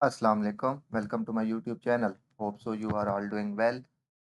अस्सलाम वालेकुम, welcome to my YouTube channel. Hope so you are all doing well.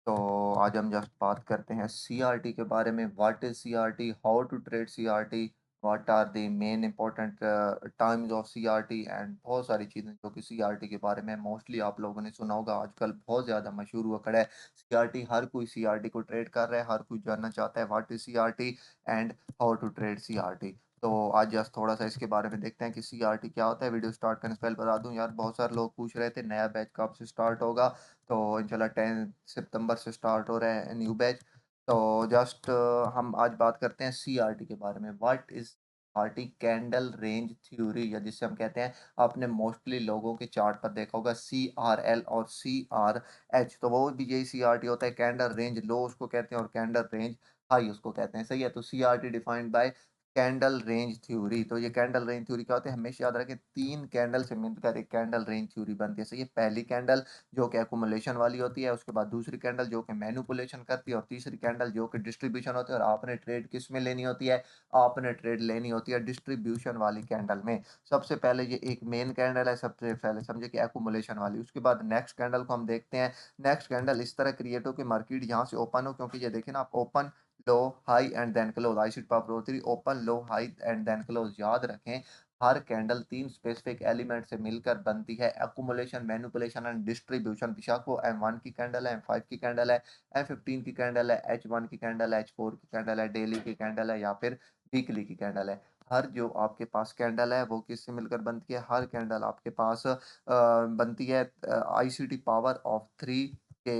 तो आज हम जस्ट बात करते हैं सीआरटी के बारे में। What is CRT, how to trade CRT, what are the main important times of CRT and बहुत सारी चीज़ें जो कि सीआरटी के बारे में मोस्टली आप लोगों ने सुना होगा। आजकल बहुत ज़्यादा मशहूर हुआ खड़ा है सीआरटी। हर कोई सीआरटी को ट्रेड कर रहा है, हर कोई जानना चाहता है what is CRT and how to trade CRT. तो आज जस्ट थोड़ा-सा इसके बारे में देखते हैं कि सीआरटी क्या होता है। वीडियो स्टार्ट करने से पहले बता दूँ यार, बहुत सारे लोग पूछ रहे थे नया बैच कब से स्टार्ट होगा। तो इंशाल्लाह 10 सितंबर से स्टार्ट हो रहा है न्यू बैच। तो जस्ट हम आज बात करते हैं सीआरटी के बारे में। What is CRT, candle range theory, या जिसे हम कहते हैं, आपने मोस्टली लोगों के चार्ट पर देखा होगा सीआरएल और सीआरएच। तो वो भी यही सीआरटी होता है। कैंडल रेंज लो उसको कहते हैं और कैंडल रेंज हाई उसको कहते हैं। सही है? तो CRT defined by candle range theory. तो ये कैंडल रेंज थ्योरी क्या होती है, हमेशा याद रखें, 3 कैंडल से मिलकर एक कैंडल रेंज थ्योरी बनती है। सही है? पहली कैंडल जो कि एक्युमुलेशन वाली होती है, उसके बाद दूसरी कैंडल जो कि मैनिपुलेशन करती है, और तीसरी कैंडल जो कि डिस्ट्रीब्यूशन होती है। और आपने ट्रेड किस में लेनी होती है? आपने ट्रेड लेनी होती है डिस्ट्रीब्यूशन वाली कैंडल में। सबसे पहले ये एक मेन कैंडल है, सबसे पहले समझे कि एक्युमुलेशन वाली। उसके बाद नेक्स्ट कैंडल को हम देखते हैं। नेक्स्ट कैंडल इस तरह क्रिएट हो कि मार्केट यहाँ से ओपन हो, क्योंकि ये देखिए ना आप, open low high and then close, ICT power 3, open low high and then close. याद रखें, हर कैंडल 3 स्पेसिफिक एलिमेंट से मिलकर बनती है। Accumulation, manipulation and distribution. बेशक वो M1 की कैंडल है, M5 की कैंडल है, M15 की कैंडल है, H1 की कैंडल है, H4 की कैंडल है, डेली की कैंडल है, या फिर वीकली की कैंडल है। हर जो आपके पास कैंडल है वो किससे मिलकर बनती है? हर कैंडल आपके पास बनती है आईसीटी पावर ऑफ 3 के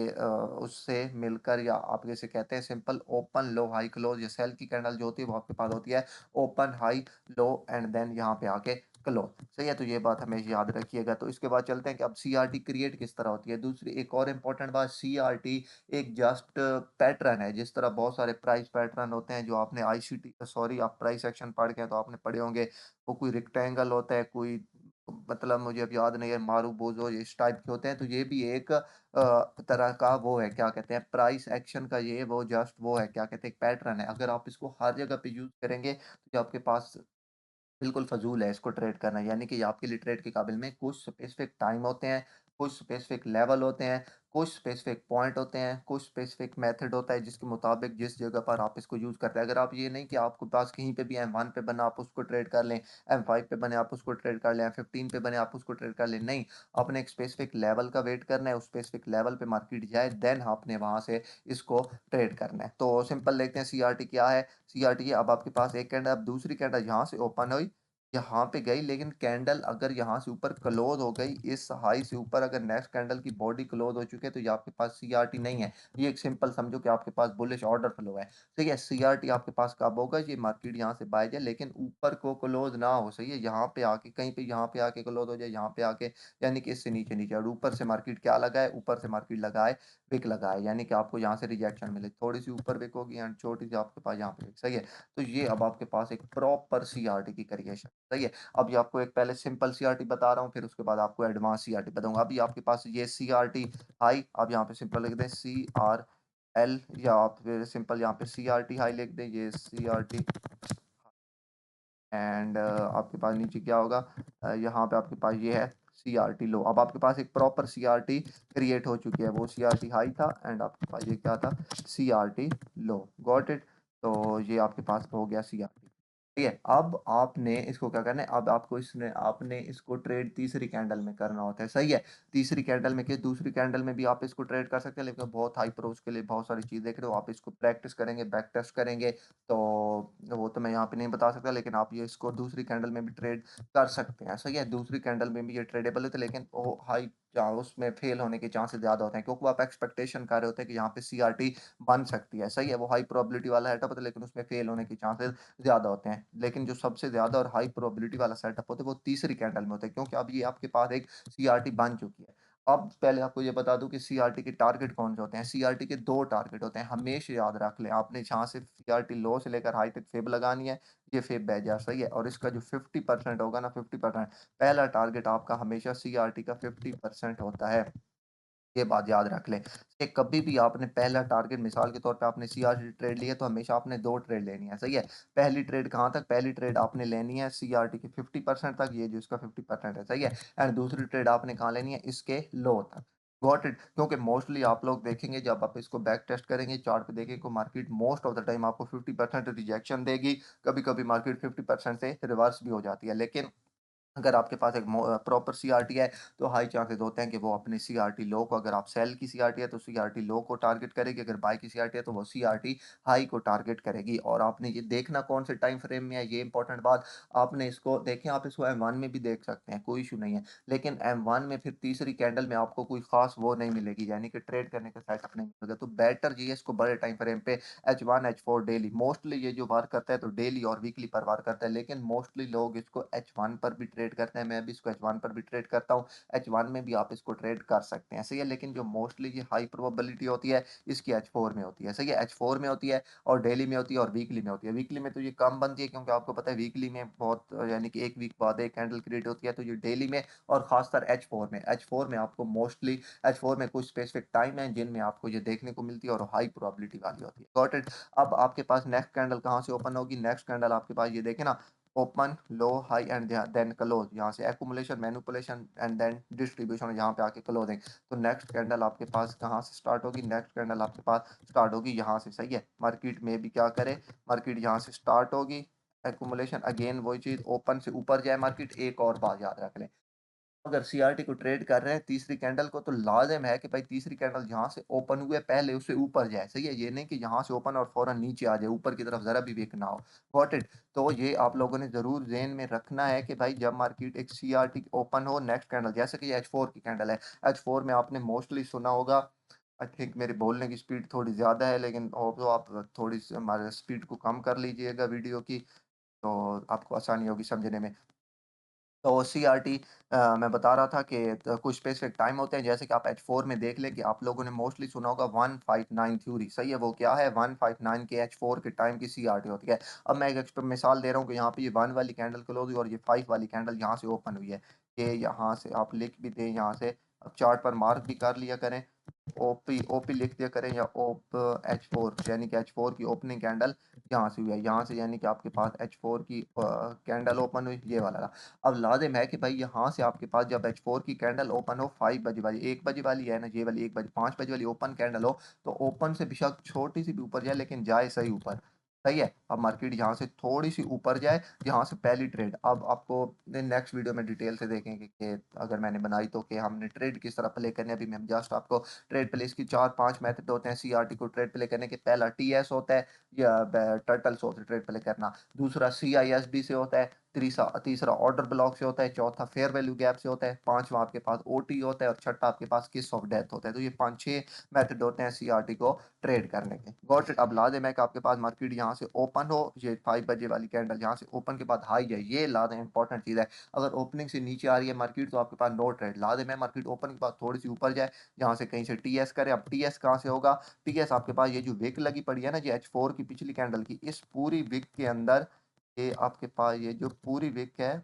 उससे मिलकर, या आप जैसे कहते हैं simple, open low high close. या सेल की कैंडल जो होती है वो आपके पास होती है open high low and then यहाँ पे आके क्लोज। सही है? तो ये बात हमें याद रखिएगा। तो इसके बाद चलते हैं कि अब सीआरटी क्रिएट किस तरह होती है। दूसरी एक और इम्पोर्टेंट बात, सीआरटी एक जस्ट पैटर्न है। जिस तरह बहुत सारे प्राइस पैटर्न होते हैं जो आपने आईसीटी, सॉरी, आप प्राइस एक्शन पढ़ के हैं तो आपने पढ़े होंगे। वो कोई रेक्टेंगल होता है, कोई, मतलब मुझे अब याद नहीं है, मारू बोझो इस टाइप के होते हैं। तो ये भी एक तरह का वो है, क्या कहते हैं, प्राइस एक्शन का। ये वो जस्ट वो है, क्या कहते हैं, एक पैटर्न है। अगर आप इसको हर जगह पे यूज़ करेंगे तो ये आपके पास बिल्कुल फ़ज़ूल है इसको ट्रेड करना। यानी कि ये आपके लिए ट्रेड के काबिल में, कुछ स्पेसिफ़िक टाइम होते हैं, कुछ स्पेसिफ़िक लेवल होते हैं, कुछ स्पेसिफ़िक पॉइंट होते हैं, कुछ स्पेसिफ़िक मेथड होता है जिसके मुताबिक जिस जगह पर आप इसको यूज़ करते हैं। अगर आप ये नहीं कि आपके पास कहीं पे भी M1 पे बना आप उसको ट्रेड कर लें, M5 पे बने आप उसको ट्रेड कर लें, M15 पे बने आप उसको ट्रेड कर लें। नहीं, आपने एक स्पेसिफ़िक लेवल का वेट करना है, उस स्पेसिफ़िक लेवल पे मार्केट जाए, देन आपने वहाँ से इसको ट्रेड करना है। तो सिंपल देखते हैं सीआरटी क्या है। सीआरटी है, अब आपके पास एक कैंडल, अब दूसरी कैंडल यहाँ से ओपन हुई, यहाँ पे गई, लेकिन कैंडल अगर यहाँ से ऊपर क्लोज हो गई, इस हाई से ऊपर, अगर नेक्स्ट कैंडल की बॉडी क्लोज हो चुकी है, तो ये आपके पास सीआरटी नहीं है। ये एक सिंपल समझो कि आपके पास बुलिश ऑर्डर फ्लो है। ठीक है? सीआरटी आपके पास कब होगा? ये मार्केट यहाँ से बाय जाए लेकिन ऊपर को क्लोज ना हो। सही है? यहाँ पे आके, कहीं पे यहाँ पे आके क्लोज हो जाए, यहाँ पे आके, यानी कि इससे नीचे नीचे, और ऊपर से मार्केट क्या लगा है? ऊपर से मार्केट लगा है विक लगा है, यानी कि आपको यहाँ से रिजेक्शन मिले, थोड़ी सी ऊपर विक होगी एंड छोटी सी आपके पास यहाँ पे विक। सही है? तो ये अब आपके पास एक प्रॉपर सीआरटी की क्रिएशन। सही है? अभी आपको एक पहले सिंपल सीआरटी बता रहा हूँ, फिर उसके बाद आपको एडवांस सीआरटी बताऊँगा। अभी आपके पास ये सीआरटी हाई, आप यहाँ पे सिंपल लिख दें सीआरएल, या आप फिर सिंपल यहाँ पे सीआरटी हाई लिख दें, ये सीआरटी, एंड आपके पास नीचे क्या होगा, यहाँ पे आपके पास ये है सीआरटी लो। अब आपके पास एक प्रॉपर सीआरटी क्रिएट हो चुकी है। वो सीआरटी हाई था एंड आपके पास ये क्या था? CRT low. Got it? तो ये आपके पास हो गया सीआरटी। ठीक है? अब आपने इसको क्या करना है, अब आपको इसने आपने इसको ट्रेड तीसरी कैंडल में करना होता है। सही है? तीसरी कैंडल में क्या, दूसरी कैंडल में भी आप इसको ट्रेड कर सकते हैं, लेकिन बहुत हाई प्रो, उसके लिए बहुत सारी चीज़ देख रहे हो। आप इसको प्रैक्टिस करेंगे, बैक टेस्ट करेंगे, तो वो तो मैं यहाँ पे नहीं बता सकता, लेकिन आप ये इसको दूसरी कैंडल में भी ट्रेड कर सकते हैं। सही है? दूसरी कैंडल में भी ये ट्रेडेबल है, लेकिन वो हाई, जहाँ उसमें फेल होने के चांसेस ज़्यादा होते हैं, क्योंकि वो आप एक्सपेक्टेशन कर रहे होते हैं कि यहाँ पे सीआरटी बन सकती है। सही है? वो हाई प्रोबेबिलिटी वाला सेटअप होता है, लेकिन उसमें फेल होने के चांसेस ज़्यादा होते हैं। लेकिन जो सबसे ज़्यादा और हाई प्रोबेबिलिटी वाला सेटअप होता है वो तीसरी कैंडल में होता है, क्योंकि अब ये आपके पास एक सीआरटी बन चुकी है। अब पहले आपको ये बता दूँ कि सीआरटी के टारगेट कौन-से होते हैं। सीआरटी के 2 टारगेट होते हैं, हमेशा याद रख लें। आपने जहाँ से सीआरटी लो से लेकर हाई तक फ़िब लगानी है, ये फ़िब बैठ जाए। सही है? और इसका जो 50% होगा ना, 50%, पहला टारगेट आपका हमेशा सीआरटी का 50% होता है। ये बात याद रख लें कि कभी भी आपने पहला टारगेट मिसाल के तौर पे आपने सीआरटी ट्रेड ली है तो हमेशा आपने 2 ट्रेड लेनी है, सही है? पहली ट्रेड कहाँ तक? पहली ट्रेड आपने लेनी है सीआरटी के 50% तक, ये जो इसका 50% है, सही है? एंड दूसरी ट्रेड आपने कहाँ लेनी है? इसके लो तक। Got it? क्योंकि मोस्टली आप लोग देखेंगे जब आप इसको बैक टेस्ट करेंगे, चार्ट पे देखेंगे, market most of the time आपको 50% रिजेक्शन देगी, कभी-कभी मार्केट 50% से रिवर्स भी हो जाती है। लेकिन अगर आपके पास एक प्रॉपर सीआरटी है, तो हाई चांसेस होते हैं कि वो अपने सीआरटी लो को, अगर आप सेल की सीआरटी है, तो सीआरटी लो को टारगेट करेगी, अगर बाय की सीआरटी है, तो वो सीआरटी हाई को टारगेट करेगी। और आपने ये देखना कौन से टाइम फ्रेम में है, ये इंपॉर्टेंट बात। आपने इसको देखें, आप इसको M1 में भी देख सकते हैं, कोई इश्यू नहीं है। लेकिन M1 में फिर तीसरी कैंडल में आपको कोई खास वो नहीं मिलेगी, यानी कि ट्रेड करने का सेटअप नहीं मिलेगा। तो बेटर ये है इसको बड़े टाइम फ्रेम पे H1, H4 डेली, मोस्टली ये जो वर्क करता है तो डेली और वीकली पर वर्क करता है, लेकिन मोस्टली लोग इसको H1 पर भी ट्रेड करते हैं, मैं भी इसको H1 पर भी ट्रेड करता हूँ, H1 में भी आप इसको ट्रेड कर सकते हैं, सही है। लेकिन जो मोस्टली ये हाई प्रोबेबिलिटी होती है, इसकी H4 में होती है, सही है। H4 में होती है और डेली में होती है और वीकली में होती है। वीकली में तो ये कम बनती है, क्योंकि आपको पता है वीकली में बहुत यानी कि 1 वीक बाद एक कैंडल क्रिएट होती है, तो ये डेली में और खासकर H4 में आपको मोस्टली H4 में कुछ स्पेसिफिक टाइम है जिनमें आपको ये देखने को मिलती है और हाई प्रोबेबिलिटी वाली होती है। Got it? अब आपके पास नेक्स्ट कैंडल कहाँ से ओपन होगी? नेक्स्ट कैंडल आपके पास ये देखें ना, open, low, high and then close, यहाँ से accumulation, manipulation and then distribution, यहाँ पे आके क्लोजिंग। तो नेक्स्ट कैंडल आपके पास कहाँ से स्टार्ट होगी? नेक्स्ट कैंडल आपके पास स्टार्ट होगी यहाँ से, सही है। मार्केट में भी क्या करे, मार्केट यहाँ से स्टार्ट होगी, एक्यूमुलेशन, अगेन वही चीज, ओपन से ऊपर जाए मार्केट। एक और बात याद रख लें, अगर सीआरटी को ट्रेड कर रहे हैं तीसरी कैंडल को, तो लाज़िम है कि भाई तीसरी कैंडल जहाँ से ओपन हुए पहले उससे ऊपर जाए, सही है? ये नहीं कि यहाँ से ओपन और फ़ौरन नीचे आ जाए, ऊपर की तरफ ज़रा भी विक ना हो। Got it? तो ये आप लोगों ने ज़रूर ज़हन में रखना है कि भाई जब मार्केट एक सीआरटी ओपन हो, नेक्स्ट कैंडल जैसे कि ये H4 की कैंडल है, H4 में आपने मोस्टली सुना होगा, आई थिंक मेरे बोलने की स्पीड थोड़ी ज़्यादा है, लेकिन होप तो आप थोड़ी-सी हमारे स्पीड को कम कर लीजिएगा वीडियो की, तो आपको आसानी होगी समझने में। तो सीआरटी मैं बता रहा था कि कुछ स्पेसिफिक टाइम होते हैं, जैसे कि आप H4 में देख लें कि आप लोगों ने मोस्टली सुना होगा 159 थ्योरी, सही है? वो क्या है? 159 के H4 के टाइम की सीआरटी होती है। अब मैं एक मिसाल दे रहा हूँ कि यहाँ पे ये 1 वाली कैंडल क्लोज हुई और ये 5 वाली कैंडल यहाँ से ओपन हुई है। ये यहाँ से आप लिख भी दें यहाँ से, अब चार्ट पर मार्क भी कर लिया करें। ओपी ओपी लिख दिया करें, या ओप H4, यानी कि H4 की ओपनिंग कैंडल यहाँ से हुई है, यहाँ से यानी कि आपके पास H4 की कैंडल ओपन हुई, ये वाला रहा। अब लाजिम है कि भाई यहाँ से आपके पास जब H4 की कैंडल ओपन हो 5 बजे वाली, 1 बजे वाली है ना, ये वाली 1 बजे, 5 बजे वाली ओपन कैंडल हो, तो ओपन से बेशक छोटी सी भी ऊपर जाए, लेकिन जाए सही ऊपर, सही है। अब मार्केट यहाँ से थोड़ी सी ऊपर जाए, यहाँ से पहली ट्रेड, अब आपको नेक्स्ट वीडियो में डिटेल से देखेंगे कि अगर मैंने बनाई तो, कि हमने ट्रेड किस तरह प्ले करनी है। अभी मैं जस्ट आपको ट्रेड प्ले, इसकी 4-5 मेथड होते हैं सीआरटी को ट्रेड प्ले करने के। पहला टीएस होता है, या टर्टल सोप से ट्रेड प्ले करना। दूसरा सीआईएसडी से होता है। तीसरा ऑर्डर ब्लॉक से होता है। चौथा फेयर वैल्यू गैप से होता है। पांचवा आपके पास ओटी होता है और छठा आपके पास किस ऑफ डेथ होता है। तो ये 5-6 मेथड होते हैं सीआरटी को ट्रेड करने के। Got it? अब लाजिम है कि आपके पास मार्केट यहाँ से ओपन हो, ये 5 बजे वाली कैंडल यहाँ से ओपन के बाद हाई है, ये लाजिम इंपॉर्टेंट चीज़ है। अगर ओपनिंग से नीचे आ रही है मार्केट, तो आपके पास नो ट्रेड। लाजिम है मार्केट ओपन के बाद थोड़ी सी ऊपर जाए, यहाँ से कहीं से टीएस करे। अब टीएस कहाँ से होगा? टीएस आपके पास ये जो विक लगी पड़ी है ना, ये H4 की पिछली कैंडल की, इस पूरी विक के अंदर, ये आपके पास ये जो पूरी विक है,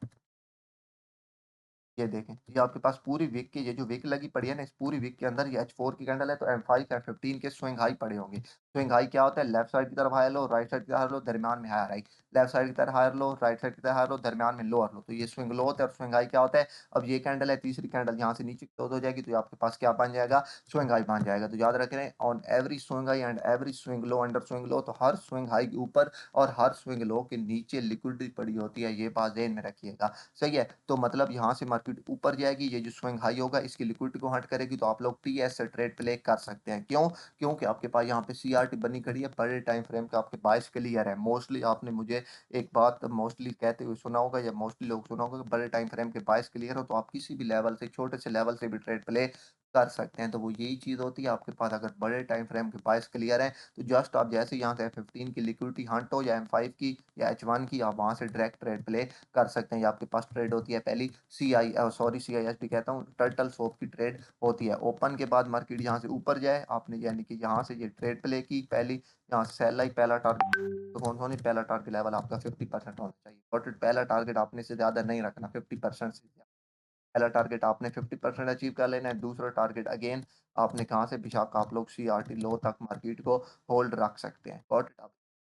ये देखें, ये आपके पास पूरी वीक की ये जो विक लगी पड़ी है ना, इस पूरी वीक के अंदर ये H4 की कैंडल है, तो M5 M15 के स्विंग हाई पड़े होंगे। स्विंग हाई क्या होता है? लेफ्ट साइड की तरफ हाई लो, राइट साइड की तरफ हाई लो, दरमियान में हायर हाई। लेफ्ट साइड की तरफ हायर लो, राइट साइड की तरफ हायर लो, दरमियान में लोअर लो। तो ये स्विंग लो होता है और स्विंग हाई क्या होता है? अब ये कैंडल है, तीसरी कैंडल यहाँ से नीचे क्लोज हो जाएगी, तो ये आपके पास क्या बन जाएगा? स्विंग हाई बन जाएगा। तो याद रखें, on every swing high and every swing low under swing low, तो हर स्विंग हाई के ऊपर और हर स्विंग लो के नीचे लिक्विडिटी पड़ी होती है, ये बात ध्यान में रखिएगा। सही है? तो मतलब यहाँ से मार्केट ऊपर जाएगी, ये जो स्विंग हाई होगा इसकी लिक्विडिटी को हर्ट करेगी, तो आप लोग टीएस से ट्रेड प्ले कर सकते हैं। क्यों? क्योंकि आपके पास यहाँ पे सीआरटी बनी खड़ी है, बड़े टाइम फ्रेम का आपके बायस क्लियर है। मोस्टली आपने मुझे एक बात मोस्टली कहते हुए सुना होगा, या मोस्टली लोग सुना होगा कि बड़े टाइम फ्रेम के बायस क्लियर हो, तो आप किसी भी लेवल से, छोटे से लेवल से भी ट्रेड प्ले कर सकते हैं। तो वो यही चीज़ होती है, आपके पास अगर बड़े टाइम फ्रेम के बायस क्लियर है, तो जस्ट आप जैसे यहाँ से F15 की लिक्विडिटी हंट हो, या M5 की या H1 की, आप वहाँ से डायरेक्ट ट्रेड प्ले कर सकते हैं। ये आपके पास ट्रेड होती है पहली सीआईएसडी कहता हूँ, टर्टल सोप की ट्रेड होती है। ओपन के बाद मार्केट यहाँ से ऊपर जाए, आपने यानी कि यहाँ से ये ट्रेड प्ले की पहली, यहाँ से सेल लाई, पहला टारगेट, तो कौन सा नहीं, पहला टारगेट लेवल आपका 50% होना चाहिए। बट पहला टारगेट आपने से ज़्यादा नहीं रखना, 50% से ज़्यादा। पहला टारगेट आपने 50% अचीव कर लेना है, दूसरा टारगेट अगेन आपने कहाँ से बेशक आप लोग सीआरटी लो तक मार्केट को होल्ड रख सकते हैं। Got it?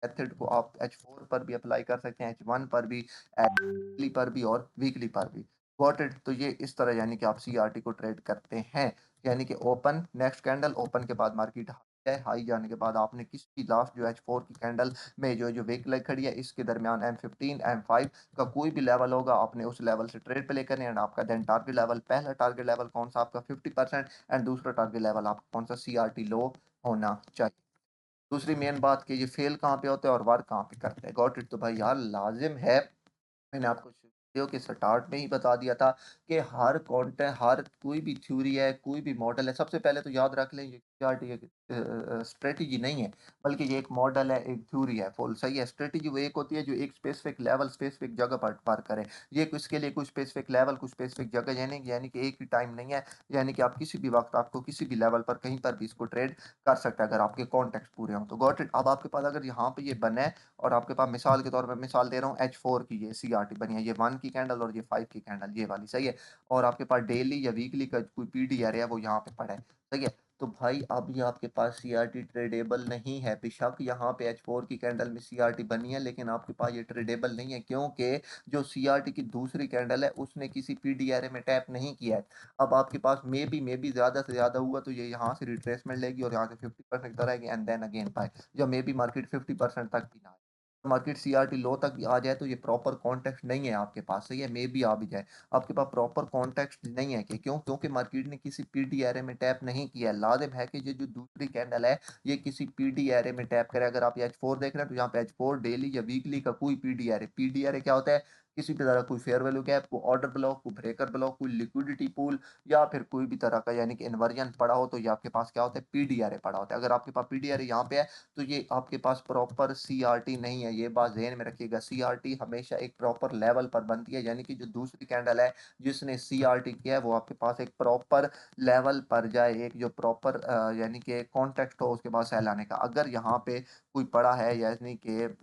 मेथड को आप H4 पर भी अप्लाई कर सकते हैं, H1 पर भी, डेली पर भी और वीकली पर भी। Got it? तो ये इस तरह यानी कि आप सीआरटी को ट्रेड करते हैं, यानी कि ओपन नेक्स्ट कैंडल, ओपन के बाद मार्केट हाई है, हाई जाने के बाद आपने किसी लास्ट जो H4 की कैंडल में जो जो विक लेग खड़ी है इसके दरमियान M15 M5 का कोई भी लेवल होगा, आपने उस लेवल से ट्रेड पे लेकर एंड आपका देन टारगेट लेवल, पहला टारगेट लेवल कौन सा आपका 50% एंड दूसरा टारगेट लेवल आपका कौन सा सीआरटी लो होना चाहिए। दूसरी मेन बात कि ये फेल कहाँ पे होता है और वर्क कहाँ पे करते हैं। Got it? तो भाई यार लाजिम है, मैंने आपको वीडियो के स्टार्ट में ही बता दिया था कि हर कंटेंट, हर कोई भी थ्योरी है, कोई भी मॉडल है, सबसे पहले तो याद रख लें ये सीआरटी एक स्ट्रेटजी नहीं है, बल्कि ये एक मॉडल है, एक थ्योरी है। फुल सही है। स्ट्रेटजी वो एक होती है जो एक स्पेसिफिक लेवल, स्पेसिफिक जगह पर पार करे। ये इसके लिए कुछ स्पेसिफिक लेवल, कुछ स्पेसिफिक जगह, यानी कि एक ही टाइम नहीं है, यानी कि आप किसी भी वक्त आपको किसी भी लेवल पर कहीं पर भी इसको ट्रेड कर सकते हैं अगर आपके कॉन्टेक्ट पूरे हों तो। Got it? अब आपके पास अगर यहाँ पे ये बना है और आपके पास मिसाल के तौर पे मिसाल दे रहा हूँ H4 की ये सीआरटी बनी है, ये 1 की कैंडल और ये 5 की कैंडल ये वाली, सही है। और आपके पास डेली या वीकली का कोई पीडीआर है वो यहाँ पे पड़ा है, सही है। तो भाई अब ये आपके पास सीआरटी ट्रेडेबल नहीं है, बेशक यहाँ पे H4 की कैंडल में सीआरटी बनी है, लेकिन आपके पास ये ट्रेडेबल नहीं है, क्योंकि जो सीआरटी की दूसरी कैंडल है उसने किसी पीडीआरए में टैप नहीं किया है। अब आपके पास मे बी ज़्यादा से ज़्यादा हुआ तो ये यहाँ से रिट्रेसमेंट लेगी और यहाँ से 50% तक आएगी एंड देन अगेन बाय, या मे बी मार्केट 50% तक भी ना आए, मार्केट सीआरटी लो तक भी आ जाए तो ये प्रॉपर कॉन्टेक्स्ट नहीं है आपके पास, सही है। मे बी आ भी जाए, आपके पास प्रॉपर कॉन्टेक्स्ट नहीं है कि क्यों, क्योंकि मार्केट ने किसी पीडीआरए में टैप नहीं किया है। लाजिम है कि ये जो दूसरी कैंडल है ये किसी पीडीआरए में टैप करे। अगर आप H4 देख रहे हैं तो यहाँ पे H4 डेली या वीकली का कोई पीडीआरए, पीडीआरए क्या होता है, किसी भी तरह कोई फेयर वैल्यू गैप, कोई ऑर्डर ब्लॉक, कोई ब्रेकर ब्लॉक, कोई लिक्विडिटी पूल या फिर कोई भी तरह का यानी कि इन्वर्जन पड़ा हो तो ये आपके पास क्या होता है, पीडीआरए पड़ा होता है। अगर आपके पास पीडीआरए यहाँ पे है तो ये आपके पास प्रॉपर सीआरटी नहीं है, ये बात ज़हन में रखिएगा। सीआरटी हमेशा एक प्रॉपर लेवल पर बनती है, यानी कि जो दूसरी कैंडल है जिसने सीआरटी किया है वो आपके पास एक प्रॉपर लेवल पर जाए, एक जो प्रॉपर यानी कि कॉन्टेक्स्ट हो उसके बाद सेल आने का। अगर यहाँ पे कोई पड़ा है यानी कि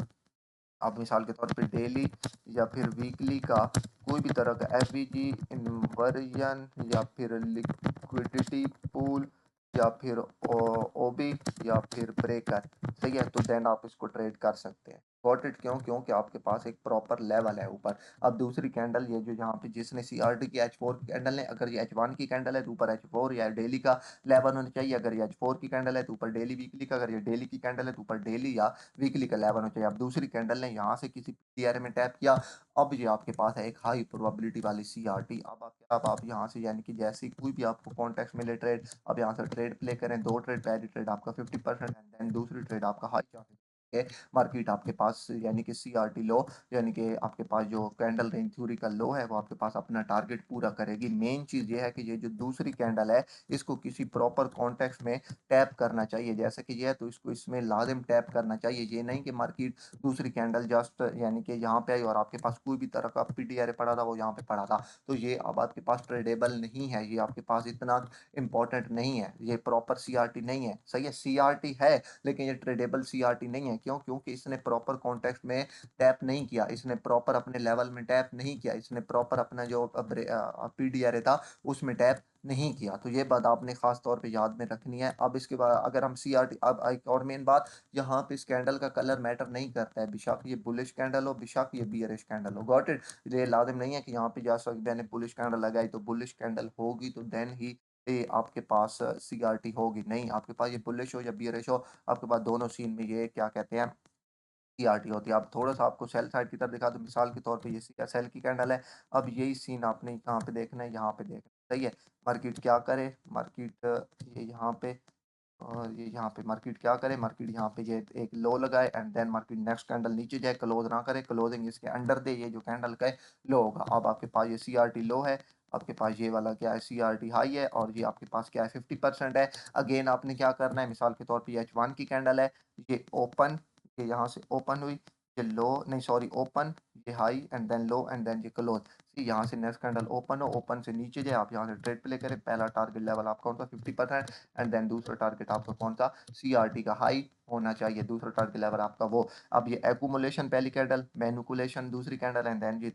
आप मिसाल के तौर पे डेली या फिर वीकली का कोई भी तरह का एफवीजी इन्वर्जन या फिर लिक्विडिटी पूल या फिर ओबी या फिर ब्रेकर, सही है, तो देन आप इसको ट्रेड कर सकते हैं। Got it? क्यों? क्योंकि आपके पास एक प्रॉपर लेवल है ऊपर। अब दूसरी कैंडल ये जो यहाँ पे जिसने सीआरटी की H4 की कैंडल ने, अगर ये H1 की कैंडल है तो ऊपर H4 या डेली का लेवल होना चाहिए। अगर ये H4 की कैंडल है तो ऊपर डेली वीकली का, अगर ये डेली की कैंडल है तो ऊपर डेली या वीकली का लेवल होना चाहिए। अब दूसरी कैंडल ने यहाँ से किसी पीआरए में टैप किया, अब ये आपके पास है एक हाई प्रोबेबिलिटी वाली सीआरटी। अब आप यहाँ से यानी कि जैसे ही कोई भी आपको कॉन्टेक्स्ट मिले ट्रेड, अब यहाँ से ट्रेड प्ले करें, दो ट्रेड, पहली ट्रेड आपका 50% एंड देन दूसरी ट्रेड आपका हाई चांसेस है मार्केट आपके पास यानी कि सीआरटी लो, यानी कि आपके पास जो कैंडल रेंज थ्योरी का लो है वो आपके पास अपना टारगेट पूरा करेगी। मेन चीज़ ये है कि ये जो दूसरी कैंडल है इसको किसी प्रॉपर कॉन्टेक्स्ट में टैप करना चाहिए, जैसे कि ये है तो इसको इसमें लाजिम टैप करना चाहिए। ये नहीं कि मार्केट दूसरी कैंडल जस्ट यानी कि यहाँ पे आई और आपके पास कोई भी तरह का पीटीआर पड़ा था वो यहाँ पे पड़ा था, तो ये अब आपके पास ट्रेडेबल नहीं है, ये आपके पास इतना इंपॉर्टेंट नहीं है, ये प्रॉपर सीआरटी नहीं है, सही है। सीआरटी है लेकिन ये ट्रेडेबल सीआरटी नहीं है, क्यों? क्योंकि इसने प्रॉपर कॉन्टेक्स्ट में टैप नहीं किया, इसने प्रॉपर अपने लेवल में टैप नहीं किया, इसने प्रॉपर अपना जो पीडीआर था उसमें टैप नहीं किया। तो ये बात आपने खास तौर पे याद में रखनी है। अब इसके बाद अगर हम सीआरटी, अब एक और मेन बात, यहाँ पे इस कैंडल का कलर मैटर नहीं करता है, बेशक ये बुलिश कैंडल हो, बेशक ये बियरिश कैंडल हो। Got it? ये लाजिम नहीं है कि यहाँ पे जैसा मैंने बुलिश कैंडल लगाई तो बुलिश कैंडल होगी तो देन ही ये आपके पास सीआरटी होगी, नहीं, आपके पास ये बुलिश हो या बियरिश हो, आपके पास दोनों सीन में ये क्या कहते हैं सीआरटी होती है। अब थोड़ा सा आपको सेल साइड की तरफ दिखा दूं, मिसाल के तौर पे ये सेल की कैंडल है। अब यही सीन आपने कहाँ पे देखना है, यहाँ पे देखना है, सही है। मार्केट क्या करे, मार्केट ये यहाँ पे और ये यहाँ पे मार्केट क्या करे, मार्केट यहाँ पे ये एक लो लगाए and then market next candle नीचे जाए, क्लोज ना करे, क्लोजिंग इसके अंडर दे, ये जो कैंडल का है लो होगा। अब आपके पास ये सीआरटी लो है, आपके पास ये वाला क्या है सीआरटी हाई है और ये आपके पास क्या है 50% है। अगेन आपने क्या करना है, मिसाल के तौर पे H1 की कैंडल है, ये ओपन, ये यहाँ से ओपन हुई, ये लो नहीं सॉरी ओपन, ये high and then low and then ये क्लोज। यहाँ से नेक्स्ट कैंडल ओपन हो, ओपन से नीचे जाए, आप यहाँ से ट्रेड प्ले करें, पहला टारगेट लेवल आपका कौन सा 50% एंड देन दूसरा टारगेट आपका कौन सा सीआरटी का हाई होना चाहिए, दूसरा टारगेट लेवल आपका वो। अब ये एक्यूमुलेशन पहली कैंडल, मैनिपुलेशन दूसरी कैंडल एंड देन ये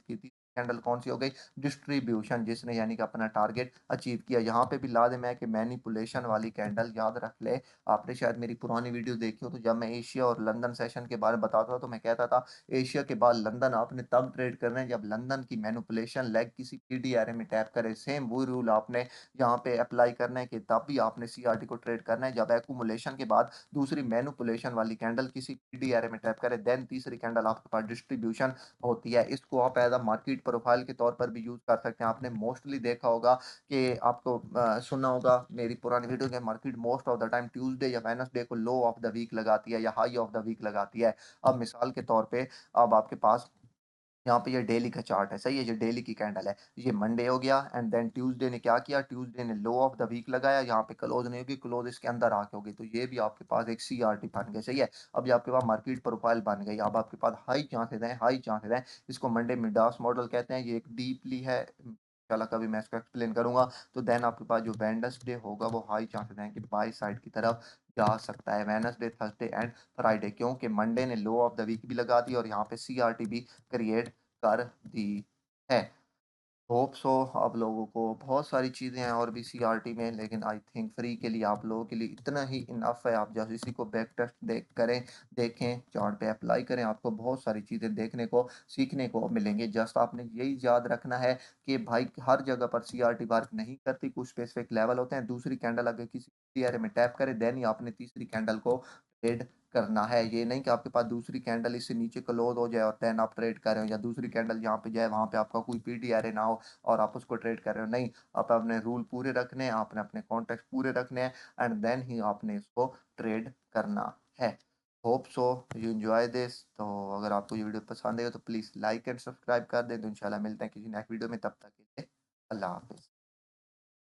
कैंडल कौन सी हो गई? डिस्ट्रीब्यूशन, जिसने यानी कि अपना टारगेट अचीव किया। यहाँ पे भी लाजिम है कि मैनिपुलेशन वाली कैंडल याद रख ले। आपने शायद मेरी पुरानी वीडियो देखी हो, तो जब मैं एशिया और लंदन सेशन के बारे में बताता था, तो मैं कहता था एशिया के बाद लंदन आपने तब ट्रेड करना है जब लंदन की मैनिपुलेशन लेग किसी पीडीआरए में टैप करे। सेम वही रूल आपने यहाँ पे अप्लाई करना है कि तब भी आपने सीआरटी को ट्रेड करना है जब एक्यूमुलेशन के बाद दूसरी मैनिपुलेशन वाली कैंडल किसी पीडीआरए में टैप करे, देन तीसरी कैंडल आपके पास डिस्ट्रीब्यूशन होती है। इसको आप एज़ अ मार्केट प्रोफाइल के तौर पर भी यूज़ कर सकते हैं। आपने मोस्टली देखा होगा कि आपको सुना होगा मेरी पुरानी वीडियो के, market most of the time Tuesday या वेडनेसडे को लो ऑफ द वीक लगाती है या हाई ऑफ द वीक लगाती है। अब मिसाल के तौर पे अब आपके पास यहाँ पे ये डेली का चार्ट है, सही है? ये डेली की कैंडल है। ये मंडे हो गया एंड देन ट्यूसडे ने क्या किया? ट्यूसडे ने लो ऑफ द वीक लगाया, यहाँ पे क्लोज़ नहीं होगी, क्लोज़ इसके अंदर आके होगी। तो ये भी आपके पास एक सीआरटी बन गई, सही है? अब ये आपके पास मार्केट प्रोफाइल बन गई। अब आपके पास हाई चांसेज़ हैं। इसको मंडे मिडास मॉडल कहते हैं। ये एक डीपली है, इंशाल्लाह कभी मैं इसको एक्सप्लेन करूँगा। तो देन आपके पास जो वेडनेसडे होगा वो हाई चांसेज़ हैं कि बाय साइड की तरफ जा सकता है। वेडनेसडे, थर्सडे एंड फ्राइडे, क्योंकि मंडे ने लो ऑफ द वीक भी लगा दी और यहाँ पे सीआरटी भी क्रिएट कर दी है। होप सो आप लोगों को बहुत सारी चीज़ें हैं और भी सीआरटी में, लेकिन आई थिंक फ्री के लिए आप लोगों के लिए इतना ही इनफ है। आप जस्ट इसी को बैक टेस्ट देखें, चार्ट पे अप्लाई करें, आपको बहुत सारी चीज़ें देखने को सीखने को मिलेंगे। जस्ट आपने यही याद रखना है कि भाई हर जगह पर सीआरटी वर्क नहीं करती, कुछ स्पेसिफिक लेवल होते हैं। दूसरी कैंडल अगर किसी एरिया में टैप करे, देन ही आपने तीसरी कैंडल को ट्रेड करना है। ये नहीं कि आपके पास दूसरी कैंडल इससे नीचे क्लोज हो जाए और देन आप ट्रेड कर रहे हो, या दूसरी कैंडल जहाँ पे जाए वहाँ पे आपका कोई पीडीआरए ना हो और आप उसको ट्रेड कर रहे हो। नहीं, आप अपने रूल पूरे रखने हैं, आपने अपने कॉन्टेक्ट पूरे रखने हैं एंड देन ही आपने इसको ट्रेड करना है। Hope so you enjoy this. तो अगर आपको ये वीडियो पसंद है तो प्लीज़ लाइक एंड सब्सक्राइब कर दें। तो इंशाल्लाह मिलते हैं किसी नेक्स्ट वीडियो में, तब तक के लिए अल्लाह हाफ़िज़।